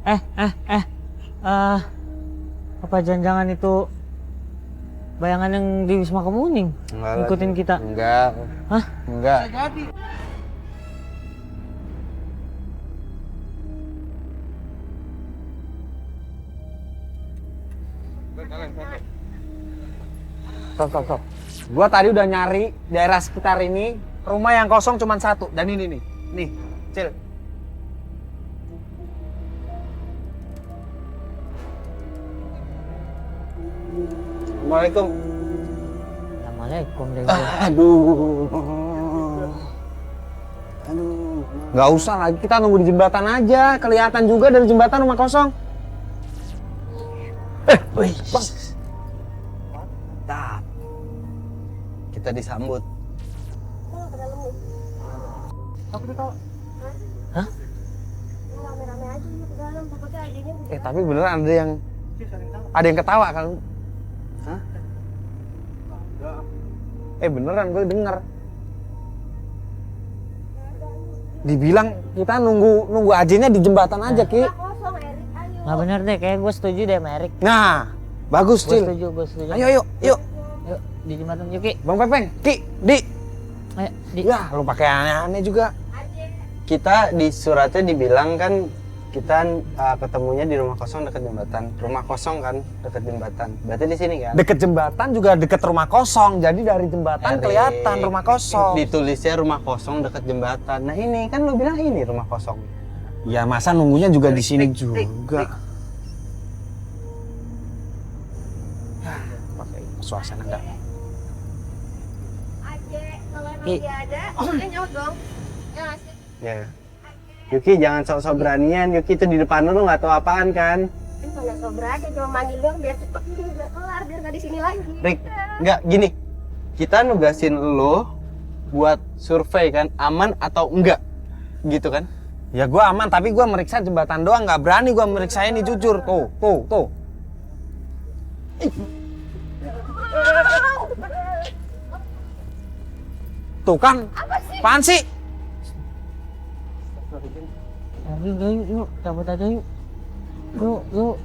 Eh, apa jangan-jangan itu bayangan yang di Wisma Kemuning? Ngikutin kita? Enggak. Hah? Enggak. Bisa jadi. Stop. Gua tadi udah nyari daerah sekitar ini, rumah yang kosong cuma satu, dan ini nih. Nih, Cil. Assalamualaikum. Assalamualaikum deh. Aduh. Nggak usah lagi, kita nunggu di jembatan aja. Kelihatan juga dari jembatan rumah kosong. Wih, Bang. Mantap. Kita disambut. Aku di kau. Hah? Rame-rame aja ke dalam, takutnya adiknya. Tapi beneran ada yang ketawa kan? Hah? Beneran gue denger. Dibilang kita nunggu ajennya di jembatan aja, Ki. Kosong, Erik. Ayo. Nggak bener deh, kayak gue setuju deh sama Erik. Nah, bagus, Gue Cil. setuju. Ayo, yuk. Yuk, di jembatan yuk, Ki. Bang Pepeng, Ki, Di. Ayo, di. Ya, lu pakai aneh-aneh juga. Kita di suratnya dibilang kan kita ketemunya di rumah kosong dekat jembatan. Rumah kosong kan dekat jembatan. Berarti di sini kan? Deket jembatan juga deket rumah kosong. Jadi dari jembatan kelihatan rumah kosong. Ditulisnya rumah kosong dekat jembatan. Nah ini kan lu bilang ini rumah kosong. Ya masa nunggunya juga di sini juga. Pakai suasana enggak? Ajek, kalau emang Ki. dia ada, dia nyaut dong. Ya nggak sih? Ya. Yuki jangan sok-sok beranian. Yuki itu di depan lu nggak tahu apaan kan? Ini mana sober aja, cuma manggil doang biar cepet biar kelar, biar nggak di sini lagi. Rick, nggak gini. Kita nugasin lu buat survei kan, aman atau enggak? Gitu kan? Ya gua aman, tapi gua meriksa jembatan doang, nggak berani gua meriksa ini jujur. Tuh. Tuh kan? Apaan sih? Yuk, cabut aja yuk. Yuk.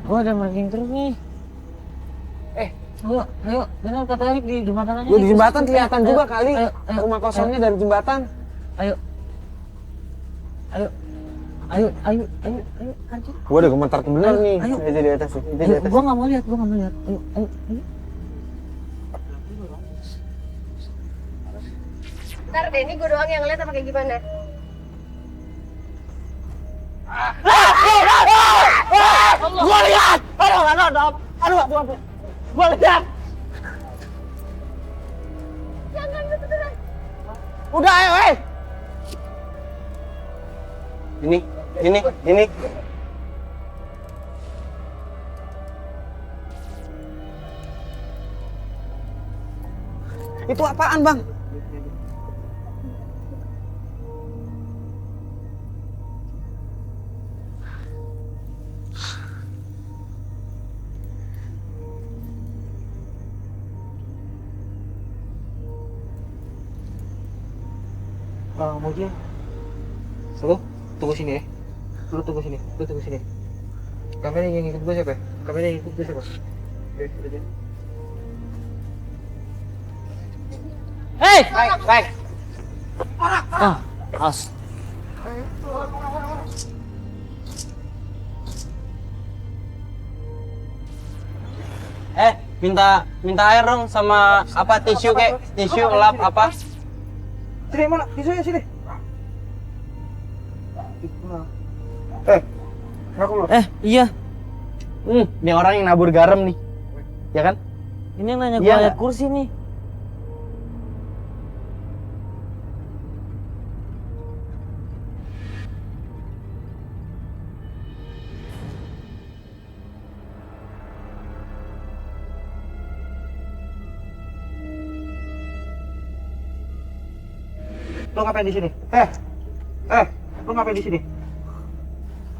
Gua ada marking terus nih. Ayo, bener kata Erik di jembatan aja. Lu di jembatan kelihatan Ayo, juga kali. ayo, Rumah kosongnya dari jembatan. Ayo, anjir. Gua udah gemetar bener nih. Ayo. Itu di atas. Itu di Ayo, atas. gua nggak mau lihat. Ayo. Ntar deh, ini gue doang yang ngeliat apa kayak gimana? Gua lihat. Aduh. Gua lihat. Jangan beneran. Udah ayo, Ini. Itu apaan, Bang? Mau dia. Lu tunggu sini ya. Lu tunggu sini. Kamera yang ikut gue siapa? Hei! Baik. As. Minta air dong sama apa tisu lap apa? Sini mana? Tisunya sini. Ngaku lu. Iya. Ini orang yang nabur garam nih. Ya kan? Ini yang nanya Iya gua lihat nggak? kursi nih. Lu ngapain di sini? Lu ngapain di sini?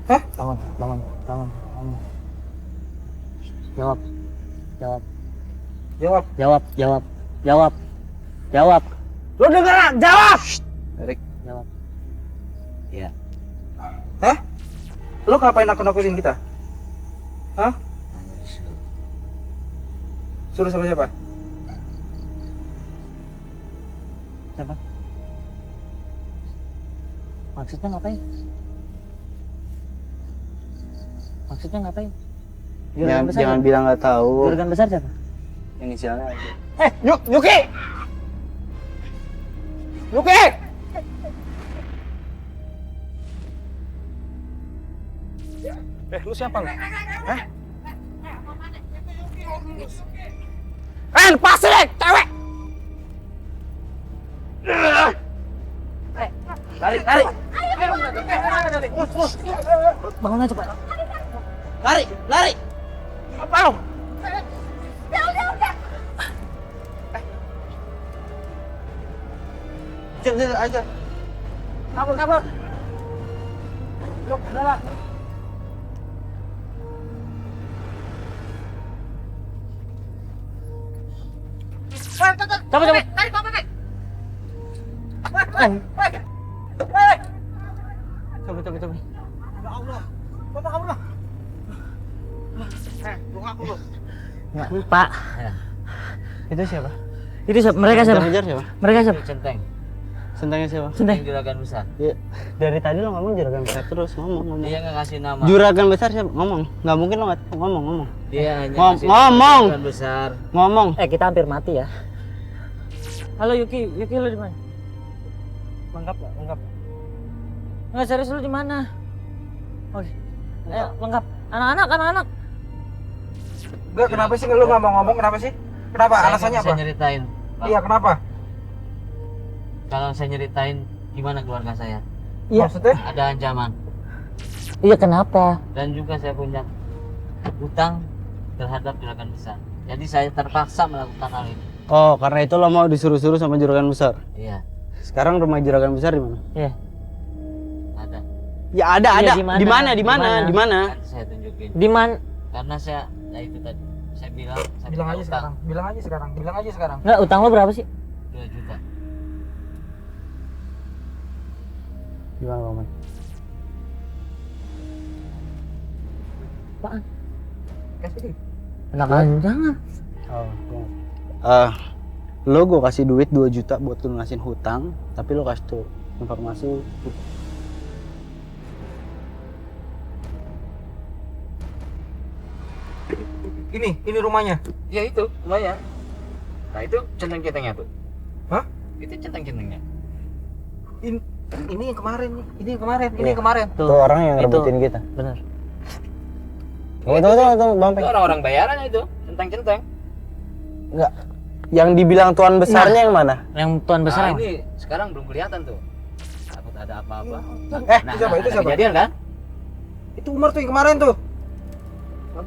Bangun. Jawab. Lu dengeran, jawab. Erik. Jawab. Iya. Lo ngapain nakut-nakutin kita? Hah? Suruh sama siapa? Siapa? Maksudnya ngapain? Maksudnya ngapain? Jangan bilang nggak tahu. Juragan besar siapa? Inisialnya aja. Yuki! Yuki! Lu siapa lu? Hah? Lepasin deh, cewek! Lari. Bangun aja, Pak. Lari. Apa lu? Jangan aja. Kabur. Yuk, udah. Cabut. Cabut. Ya Allah. Bapak kabur lah. Enggak, Pak. Itu siapa? Itu siapa? Mereka siapa? Kejar siapa? Mereka siapa? Centeng, Sentangnya siapa? Sendiri. juragan besar. Ya, dari tadi lo ngomong juragan besar terus ngomong. Dia nggak ngasih nama. Juragan besar siapa? Ngomong. Nggak mungkin lo nggak tahu. Ngomong. Dia hanya ngasih Ngomong. juragan besar. Ngomong. Kita hampir mati ya. Halo Yuki lu di mana? Lengkap. Enggak serius lu di mana? Oh, lengkap. Anak-anak. Enggak, kenapa sih lu nggak mau ngomong? Kenapa sih? Kenapa? Alasannya apa? Saya nyeritain. Pak. Iya, kenapa? Kalau saya nyeritain gimana keluarga saya, Iya. Maksudnya? ada ancaman Iya, kenapa? dan juga saya punya hutang terhadap juragan besar. Jadi saya terpaksa melakukan hal ini. Oh, karena itu lo mau disuruh-suruh sama juragan besar. Iya, Sekarang rumah juragan besar di mana? Iya. ada. Ya ada. Iya, Di mana? Di mana? Nanti saya tunjukin. Di mana? Karena saya, ya itu tadi, saya bilang. Saya Bilang punya aja hutang sekarang. Bilang aja sekarang. Enggak, utang lo berapa sih? 2 juta. Gimana, Paman? Apaan? Kasih deh. Jangan. Oh, lo gue kasih duit 2 juta buat lu lunasin hutang, tapi lo kasih tuh informasi. Ini rumahnya. Ya itu, lumayan. Nah itu centeng-centengnya tuh. Hah? Itu centeng-centengnya. Ini yang kemarin nih. Ini yang kemarin. Tuh orang yang Itu. ngerebutin kita. Benar. Tunggu, Bang Itu Peng. orang-orang bayaran itu, centeng-centeng. Enggak. Yang dibilang tuan besarnya yang mana? Yang tuan besar. Nah, ini sekarang belum kelihatan tuh. Takut ada apa-apa. Itu siapa? ada kejadian kan? Itu Umar tuh yang kemarin tuh.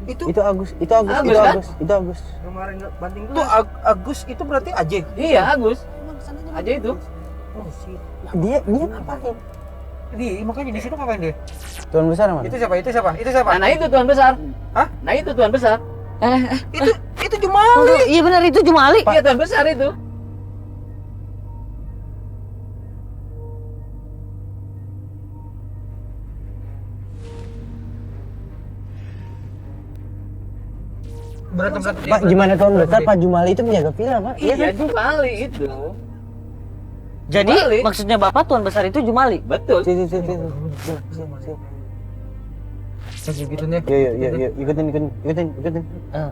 Itu Agus. kan? Kemarin banting dulu. Itu Agus itu berarti Aj. Iya, Agus. Aja itu. Dia ngapain? Makanya di situ ngapain dia? Tuan besar mana? Itu siapa? Nah itu tuan besar. Hah? Nah itu tuan besar. Itu Jumali. Iya benar, itu Jumali. Iya tuan besar itu. Berantem. Pak, gimana tuan besar? Pak Jumali itu penjaga villa, Pak. Iya Jumali itu. Jadi Jumali. maksudnya Bapak tuan besar itu Jumali. Betul. Sini. Kasih gitu nih. Yuk, ikutin.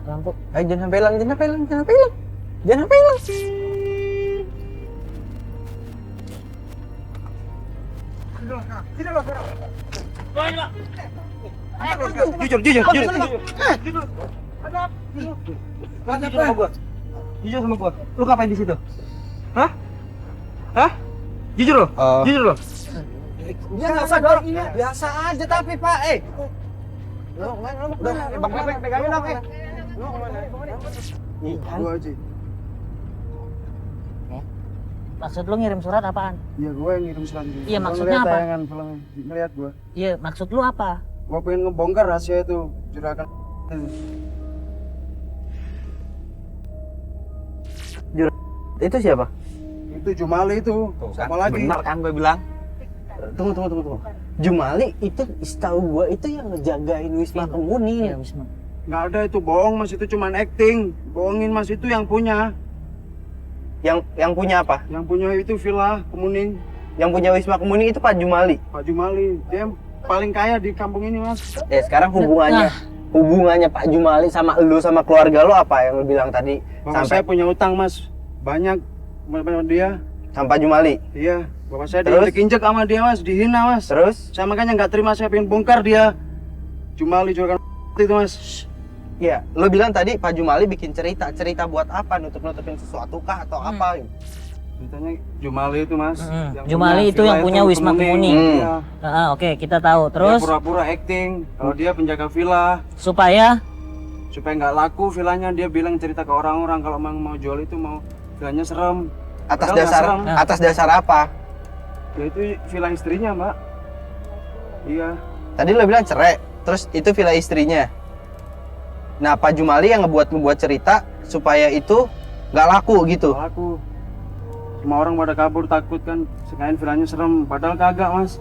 Lampu. Ayo jangan sampai hilang. Jangan sampai hilang. Jujur. Jujur sama gua. Lu ngapain di situ? Hah? Jujur lo. Dia nggak sadar. Biasa aja tapi Pak. Bang pegangin dong. Gua aja. Maksud lu ngirim surat apaan? Iya, gue yang ngirim surat itu. Iya, maksudnya apa? Tayangan filmnya, ngeliat gue. Iya, maksud lu apa? Gue pengen ngebongkar rahasia itu, juragan. Itu siapa? Itu Jumali itu. Sama lagi. Benar kan gue bilang? Tunggu. Jumali itu setahu gua itu yang ngejagain Wisma Kemuning. Iya, Wisma. Nggak ada, itu bohong mas, itu cuman acting. Bohongin mas, itu yang punya. Yang punya apa? Yang punya itu Villa Kemuning, Yang punya Wisma Kemuning itu Pak Jumali. Pak Jumali. Dia paling kaya di kampung ini mas. Sekarang hubungannya Pak Jumali sama lu sama keluarga lo apa yang lu bilang tadi? Bapak saya punya utang mas, banyak sama dia. Sama Pak Jumali. Iya, bapak saya Terus? diinjek sama dia mas, dihina mas. Terus? Saya makanya nggak terima, saya pengen bongkar dia. Jumali juragan itu mas. Iya, lo bilang tadi Pak Jumali bikin cerita buat apa? Nutup-nutupin sesuatu kah atau apa? Ceritanya Jumali itu mas. Yang Jumali itu yang punya Wisma Kemuning. Iya. Oke, kita tahu. Dia Terus pura-pura acting kalau dia penjaga villa, supaya supaya nggak laku villanya. Dia bilang cerita ke orang-orang kalau mau jual itu, mau villanya serem. Atas Padahal nggak dasar serem. atas dasar apa? Ya itu villa istrinya mbak. Iya. Tadi lo bilang cerai, terus itu villa istrinya. Nah, Pak Jumali yang ngebuat cerita supaya itu nggak laku gitu. Nggak laku. Semua orang pada kabur takut kan, sekain villanya serem. Padahal kagak mas.